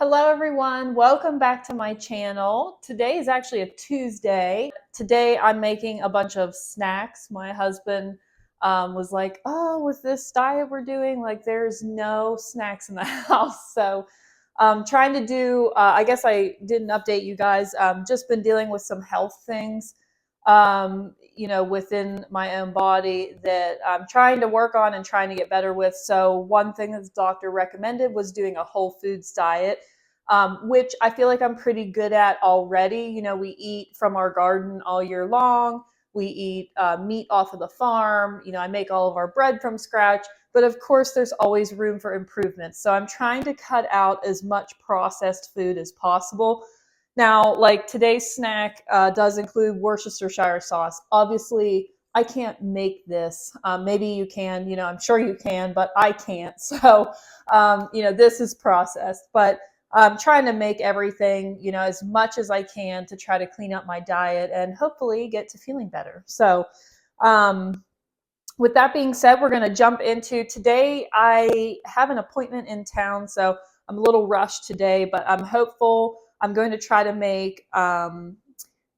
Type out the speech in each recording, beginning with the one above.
Hello everyone, welcome back to my channel. Today is actually a Tuesday. Today I'm making a bunch of snacks. My husband was like, oh, with this diet we're doing, like there's no snacks in the house. So trying to do, I guess I didn't update you guys, just been dealing with some health things, within my own body that I'm trying to work on and trying to get better with. So one thing that the doctor recommended was doing a whole foods diet, which I feel like I'm pretty good at already. You know, we eat from our garden all year long. We eat meat off of the farm. You know, I make all of our bread from scratch. But of course, there's always room for improvement. So I'm trying to cut out as much processed food as possible. Now, like today's snack does include Worcestershire sauce. Obviously, I can't make this. Maybe you can, I'm sure you can, but I can't. So, this is processed. But I'm trying to make everything, as much as I can to try to clean up my diet and hopefully get to feeling better. So, with that being said, we're going to jump into today. I have an appointment in town, so I'm a little rushed today, but I'm hopeful. I'm going to try to make,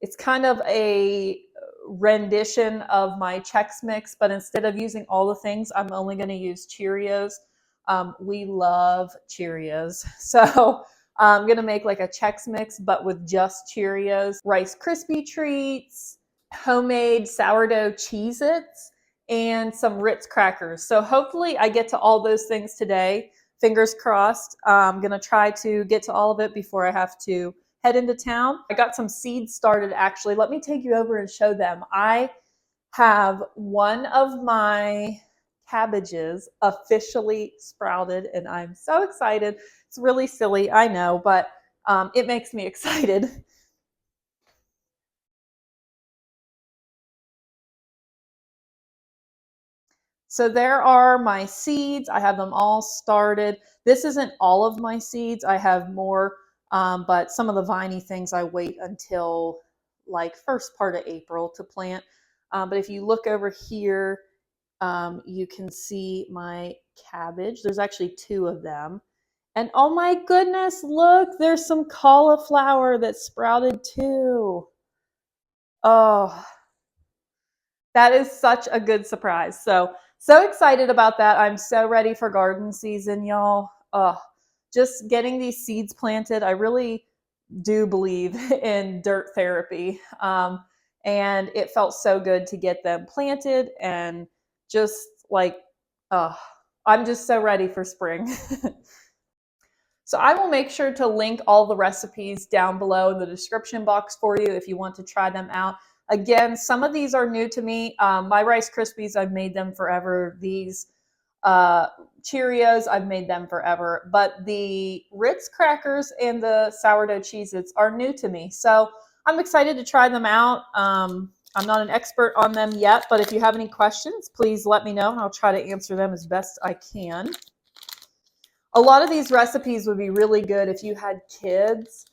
it's kind of a rendition of my Chex Mix, but instead of using all the things, I'm only going to use Cheerios. We love Cheerios. So I'm going to make like a Chex Mix, but with just Cheerios, Rice Krispie treats, homemade sourdough Cheez-Its, and some Ritz crackers. So hopefully I get to all those things today. Fingers crossed. I'm going to try to get to all of it before I have to head into town. I got some seeds started actually. Let me take you over and show them. I have one of my cabbages officially sprouted and I'm so excited. It's really silly, I know, but it makes me excited. So there are my seeds. I have them all started. This isn't all of my seeds. I have more, but some of the viney things I wait until like first part of April to plant. But if you look over here, you can see my cabbage. There's actually two of them. And oh my goodness, look, there's some cauliflower that sprouted too. Oh, that is such a good surprise. So excited about that. I'm so ready for garden season, y'all. Just getting these seeds planted. I really do believe in dirt therapy. And it felt so good to get them planted and just like, I'm just so ready for spring. So I will make sure to link all the recipes down below in the description box for you if you want to try them out. Again, some of these are new to me. My Rice Krispies, I've made them forever. These Cheerios, I've made them forever. But the Ritz crackers and the sourdough Cheez-Its are new to me. So I'm excited to try them out. I'm not an expert on them yet, but if you have any questions, please let me know and I'll try to answer them as best I can. A lot of these recipes would be really good if you had kids.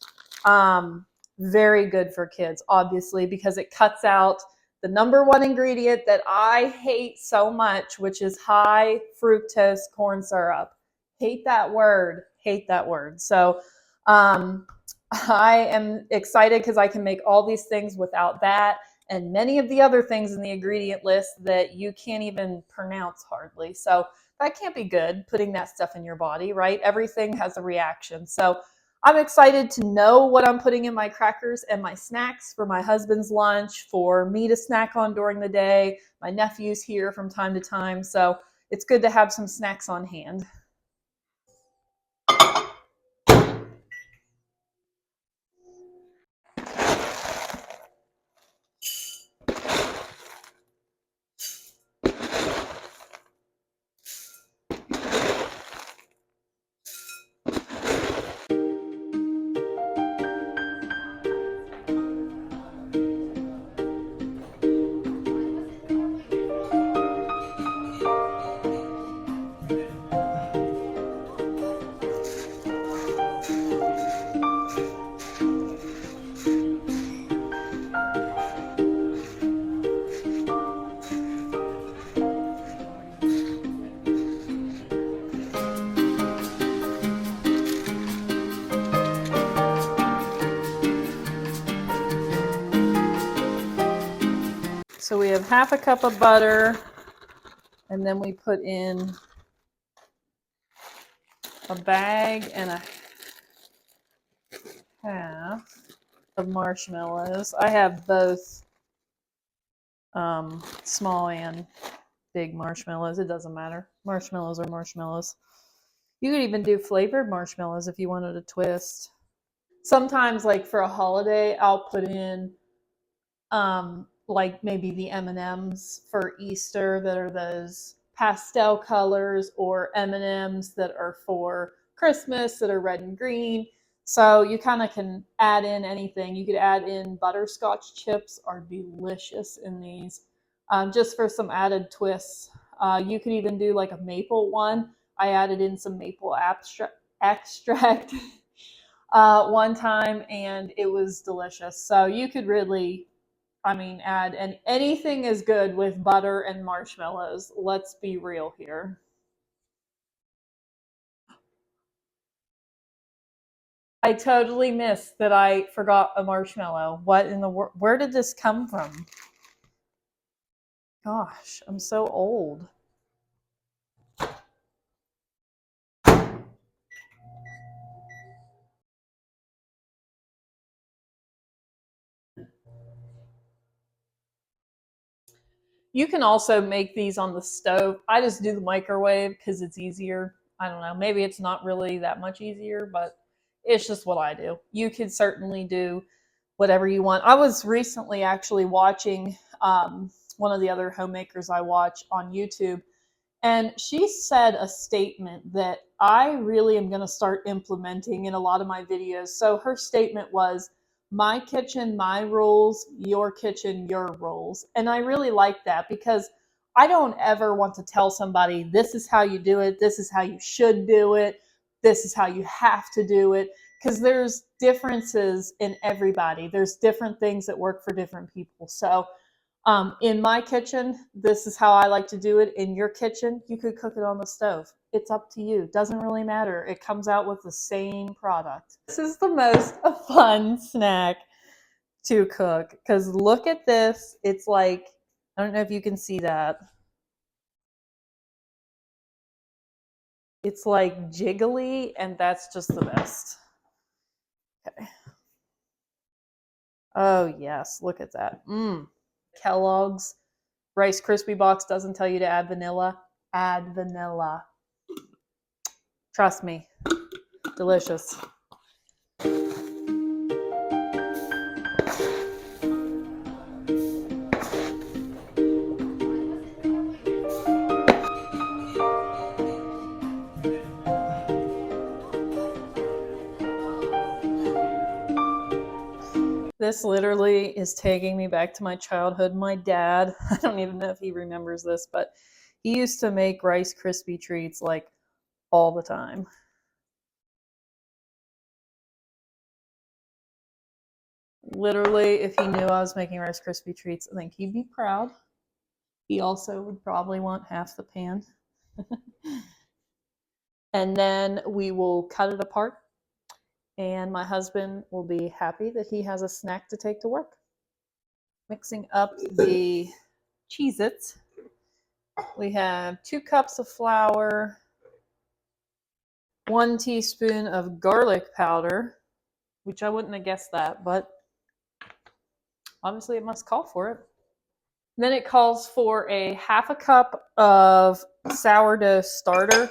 Very good for kids, obviously, because it cuts out the number one ingredient that I hate so much, which is high fructose corn syrup. Hate that word. Hate that word. So I am excited because I can make all these things without that and many of the other things in the ingredient list that you can't even pronounce hardly. So that can't be good, putting that stuff in your body, right? Everything has a reaction. So I'm excited to know what I'm putting in my crackers and my snacks for my husband's lunch, for me to snack on during the day. My nephew's here from time to time, so it's good to have some snacks on hand. have half a cup of butter, and then we put in a bag and a half of marshmallows. I have both small and big marshmallows. It doesn't matter. Marshmallows are marshmallows. You could even do flavored marshmallows if you wanted a twist. Sometimes, like for a holiday, I'll put in like maybe the M&Ms for Easter that are those pastel colors, or M&Ms that are for Christmas that are red and green. So you kind of can add in anything. You could add in butterscotch chips, are delicious in these, just for some added twists. You could even do like a maple one. I added in some maple extract one time, and it was delicious. So you could really, add, and anything is good with butter and marshmallows. Let's be real here. I totally missed that I forgot a marshmallow. What in the world? Where did this come from? Gosh, I'm so old. You can also make these on the stove. I just do the microwave because it's easier. I don't know. Maybe it's not really that much easier, but it's just what I do. You could certainly do whatever you want. I was recently actually watching one of the other homemakers I watch on YouTube, and she said a statement that I really am going to start implementing in a lot of my videos. So her statement was, my kitchen, my rules, your kitchen, your rules. And I really like that, because I don't ever want to tell somebody, this is how you do it, this is how you should do it, this is how you have to do it. Because there's differences in everybody. There's different things that work for different people. So in my kitchen, this is how I like to do it. In your kitchen, you could cook it on the stove. It's up to you. Doesn't really matter. It comes out with the same product. This is the most fun snack to cook, because look at this. It's like, I don't know if you can see that. It's like jiggly, and that's just the best. Okay. Oh yes, look at that. Kellogg's Rice Krispie box doesn't tell you to add vanilla. Add vanilla. Trust me. Delicious. This literally is taking me back to my childhood. My dad, I don't even know if he remembers this, but he used to make Rice Krispie treats like all the time. Literally, if he knew I was making Rice Krispie treats, I think he'd be proud. He also would probably want half the pan. And then we will cut it apart, and my husband will be happy that he has a snack to take to work. Mixing up the Cheez-Its. We have 2 cups of flour, 1 teaspoon of garlic powder, which I wouldn't have guessed that, but obviously it must call for it. Then it calls for a half a cup of sourdough starter,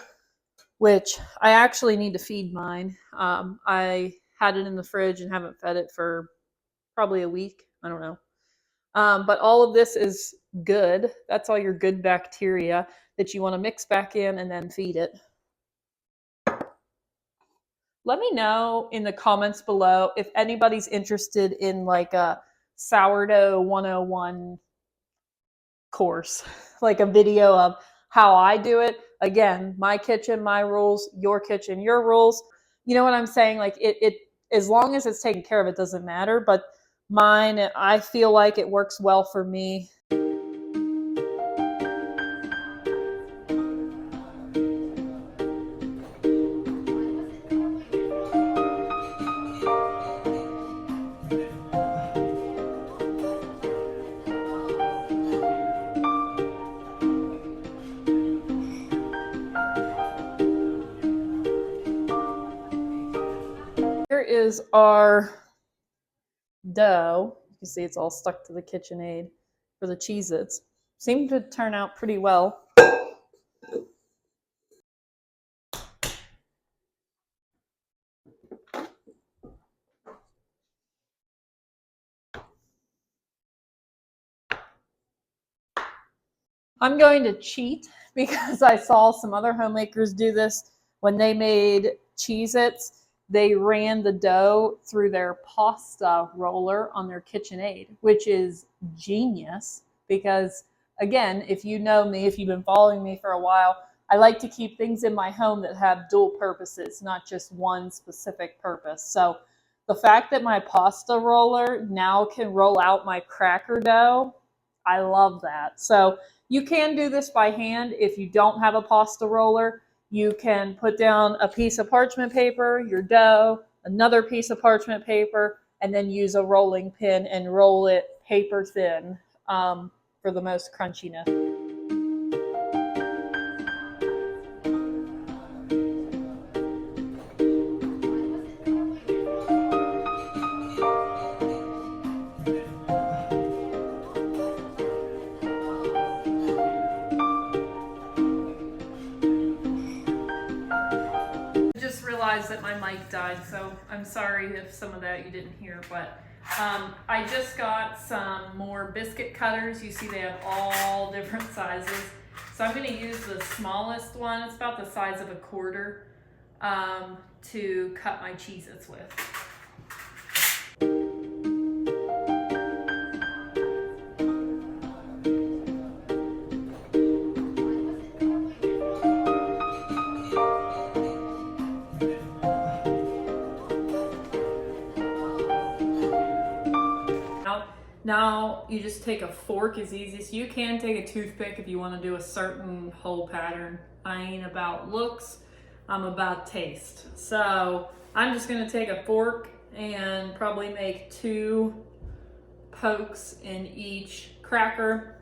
which I actually need to feed mine. I had it in the fridge and haven't fed it for probably a week. I don't know. But all of this is good. That's all your good bacteria that you want to mix back in and then feed it. Let me know in the comments below if anybody's interested in like a sourdough 101 course, like a video of how I do it. Again, my kitchen, my rules, your kitchen, your rules. You know what I'm saying? Like it as long as it's taken care of, it doesn't matter. But mine, I feel like it works well for me. is our dough. You can see it's all stuck to the KitchenAid for the Cheez-Its. Seemed to turn out pretty well. I'm going to cheat because I saw some other homemakers do this. When they made Cheez-Its, they ran the dough through their pasta roller on their KitchenAid, which is genius because, again, if you know me, if you've been following me for a while, I like to keep things in my home that have dual purposes, not just one specific purpose. So the fact that my pasta roller now can roll out my cracker dough, I love that. So you can do this by hand if you don't have a pasta roller. You can put down a piece of parchment paper, your dough, another piece of parchment paper, and then use a rolling pin and roll it paper thin for the most crunchiness. That my mic died, so I'm sorry if some of that you didn't hear, but I just got some more biscuit cutters. You see they have all different sizes, so I'm going to use the smallest one. It's about the size of a quarter to cut my Cheez-Its with. Now you just take a fork is easiest. You can take a toothpick if you want to do a certain hole pattern. I ain't about looks, I'm about taste. So I'm just going to take a fork and probably make 2 pokes in each cracker.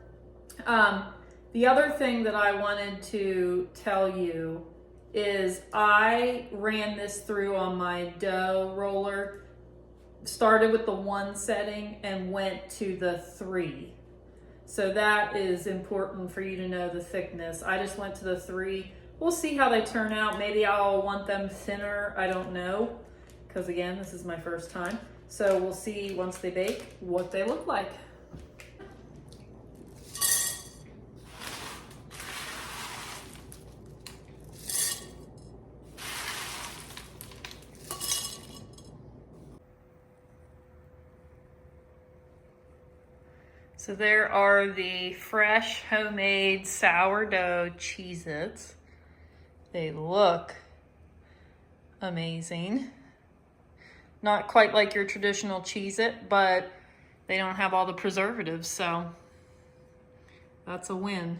The other thing that I wanted to tell you is I ran this through on my dough roller. Started with the 1 setting and went to the 3. So that is important for you to know the thickness. I just went to the 3. We'll see how they turn out. Maybe I'll want them thinner. I don't know. Because again, this is my first time. So we'll see once they bake what they look like. So there are the fresh homemade sourdough Cheez-Its. They look amazing. Not quite like your traditional Cheez-It, but they don't have all the preservatives, so that's a win.